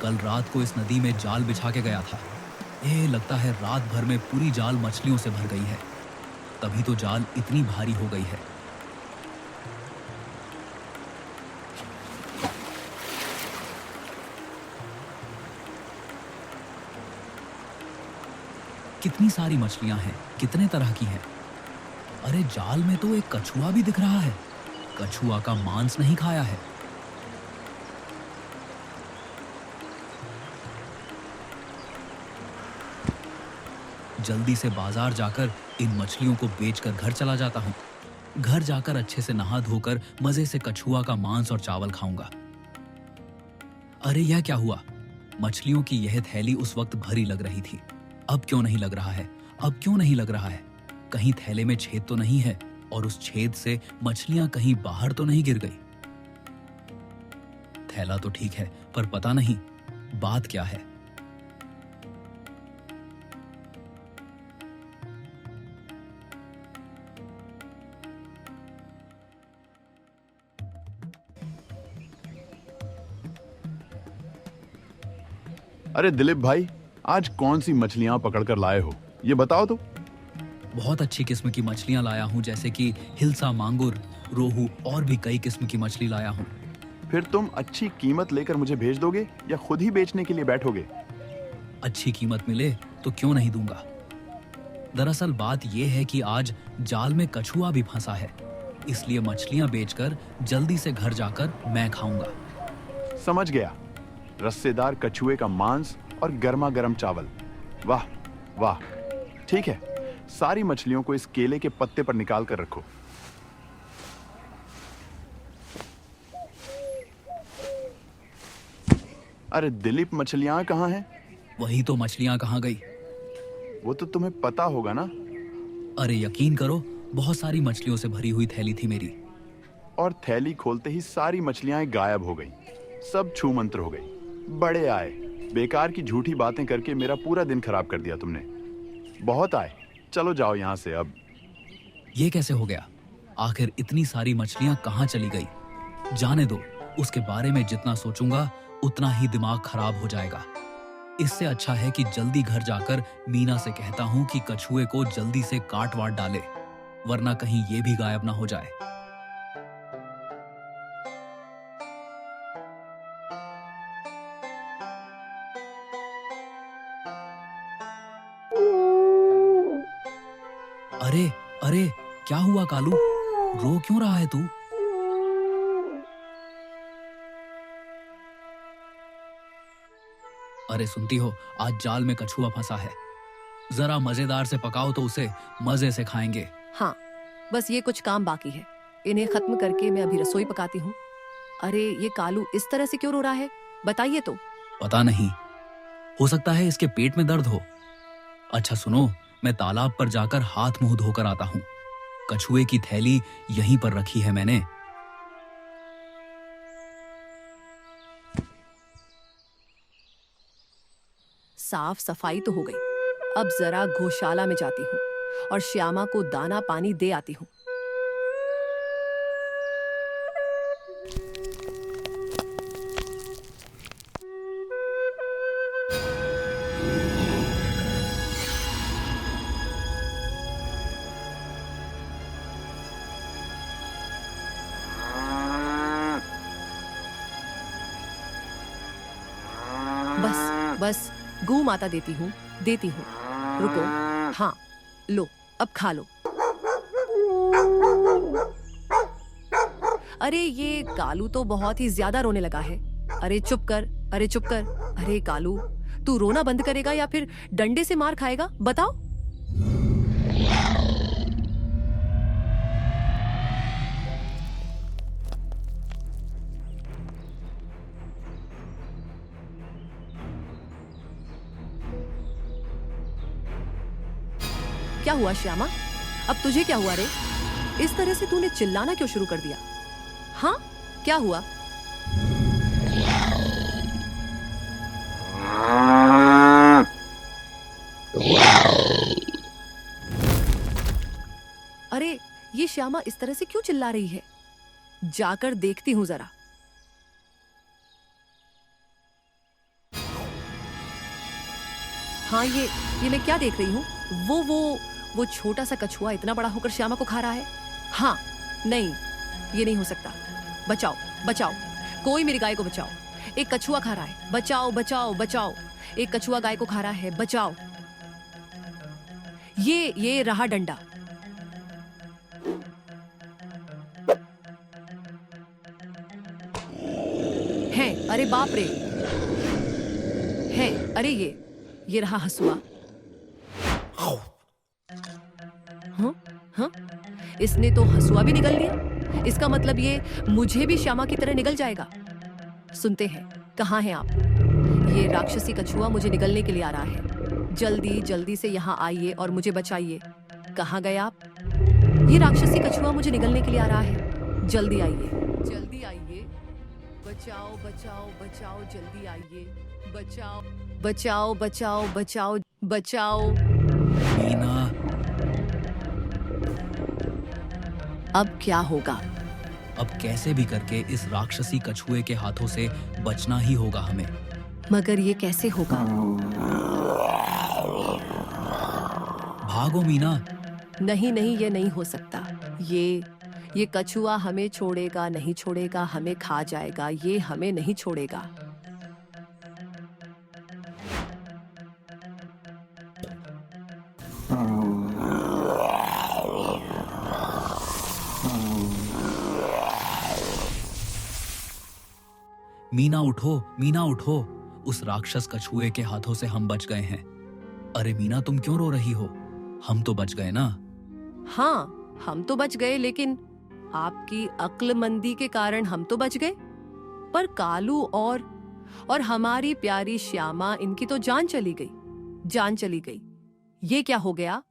कल रात को इस नदी में जाल बिछा के गया था। लगता है रात भर में पूरी जाल मछलियों से भर गई है, तभी तो जाल इतनी भारी हो गई है। कितनी सारी मछलियां हैं, कितने तरह की हैं। अरे जाल में तो एक कछुआ भी दिख रहा है। कछुआ का मांस नहीं खाया है। जल्दी से बाजार जाकर इन मछलियों को बेचकर घर चला जाता हूँ। घर जाकर अच्छे से नहा धोकर मजे से कछुआ का मांस और चावल खाऊंगा। अरे यह क्या हुआ? मछलियों की यह थैली उस वक्त भरी लग रही थी, अब क्यों नहीं लग रहा है? अब क्यों नहीं लग रहा है? कहीं थैले में छेद तो नहीं है और उस छेद से मछलियां कहीं बाहर तो नहीं गिर गई? थैला तो ठीक है, पर पता नहीं बात क्या है। अरे दिलीप भाई, आज कौन सी मछलियां पकड़कर लाए हो, ये बताओ तो। बहुत अच्छी किस्म की मछलियां लाया हूं, जैसे कि हिल्सा, मांगुर, रोहू और भी कई किस्म की मछली लाया हूं। फिर तुम अच्छी कीमत लेकर मुझे भेज दोगे या खुद ही बेचने के लिए बैठोगे? अच्छी कीमत मिले तो क्यों नहीं दूंगा। दरअसल बात यह है कि आज जाल में कछुआ भी फंसा है, इसलिए मछलियां बेचकर जल्दी से घर जाकर मैं खाऊंगा। समझ गया, रस्सेदार कछुए का मांस और गर्मा गर्म चावल। वाह वाह, ठीक है, सारी मछलियों को इस केले के पत्ते पर निकाल कर रखो। अरे दिलीप, मछलियां कहाँ हैं? वही तो, मछलियां कहाँ गई? वो तो तुम्हें पता होगा ना। अरे यकीन करो, बहुत सारी मछलियों से भरी हुई थैली थी मेरी। और थैली खोलते ही सारी मछलियां गायब हो गई, सब छूमंत्र हो गई। बड़े आए, बेकार की झूठी बातें करके मेरा पूरा दिन खराब कर दिया तुमने। बहुत आए, चलो जाओ यहां से अब। ये कैसे हो गया? आखिर इतनी सारी मछलियां कहाँ चली गई? जाने दो, उसके बारे में जितना सोचूंगा उतना ही दिमाग खराब हो जाएगा। इससे अच्छा है कि जल्दी घर जाकर मीना से कहता हूँ कि कछुए को जल्दी से काट वाट डाले, वरना कहीं ये भी गायब ना हो जाए। अरे अरे, क्या हुआ कालू? रो क्यों रहा है तू? अरे सुनती हो, आज जाल में कछुआ फंसा है। जरा मजेदार से पकाओ तो उसे मजे से खाएंगे। हाँ, बस ये कुछ काम बाकी है, इन्हें खत्म करके मैं अभी रसोई पकाती हूँ। अरे ये कालू इस तरह से क्यों रो रहा है, बताइए तो। पता नहीं, हो सकता है इसके पेट में दर्द हो। अच्छा सुनो, मैं तालाब पर जाकर हाथ मुंह धोकर आता हूँ। कछुए की थैली यहीं पर रखी है मैंने। साफ सफाई तो हो गई, अब जरा गौशाला में जाती हूँ और श्यामा को दाना पानी दे आती हूँ। बस बस, गू माता देती हूँ, रुको। हाँ, लो, अब खा लो। अरे ये कालू तो बहुत ही ज्यादा रोने लगा है। अरे चुप कर, अरे चुप कर। अरे कालू, तू रोना बंद करेगा या फिर डंडे से मार खाएगा, बताओ। क्या हुआ श्यामा, अब तुझे क्या हुआ रे? इस तरह से तूने चिल्लाना क्यों शुरू कर दिया? हाँ, क्या हुआ? अरे ये श्यामा इस तरह से क्यों चिल्ला रही है? जाकर देखती हूं जरा। हाँ, ये मैं क्या देख रही हूँ? वो छोटा सा कछुआ इतना बड़ा होकर श्यामा को खा रहा है। हाँ, नहीं, ये नहीं हो सकता। बचाओ, बचाओ, कोई मेरी गाय को बचाओ। एक कछुआ खा रहा है। बचाओ, बचाओ, बचाओ। एक कछुआ गाय को खा रहा है। बचाओ। ये रहा डंडा। है, अरे बाप रे। है, अरे ये रहा हसुआ। हाँ, हाँ, इसने तो हसुआ भी निगल लिया। इसका मतलब ये मुझे भी श्यामा की तरह निगल जाएगा। सुनते हैं, कहाँ हैं आप? ये राक्षसी कछुआ मुझे निगलने के लिए आ रहा है। जल्दी जल्दी से यहाँ आइए और मुझे बचाइए। कहाँ गए आप? ये राक्षसी कछुआ मुझे निगलने के लिए आ रहा है। जल्दी आइए, जल्दी आइए। बचाओ, बचाओ, बचाओ, जल्दी आइए। बचाओ, बचाओ, बचाओ, बचाओ, बचाओ। मीना, अब क्या होगा? अब कैसे भी करके इस राक्षसी कछुए के हाथों से बचना ही होगा हमें। मगर ये कैसे होगा? भागो मीना। नहीं नहीं, ये नहीं हो सकता। ये कछुआ हमें छोड़ेगा नहीं, छोड़ेगा, हमें खा जाएगा। ये हमें नहीं छोड़ेगा। मीना उठो, मीना उठो। उस राक्षस कछुए के हाथों से हम बच गए हैं। अरे मीना, तुम क्यों रो रही हो? हम तो बच गए ना। हाँ, हम तो बच गए, लेकिन आपकी अक्लमंदी के कारण हम तो बच गए। पर कालू और हमारी प्यारी श्यामा, इनकी तो जान चली गई। जान चली गई। ये क्या हो गया?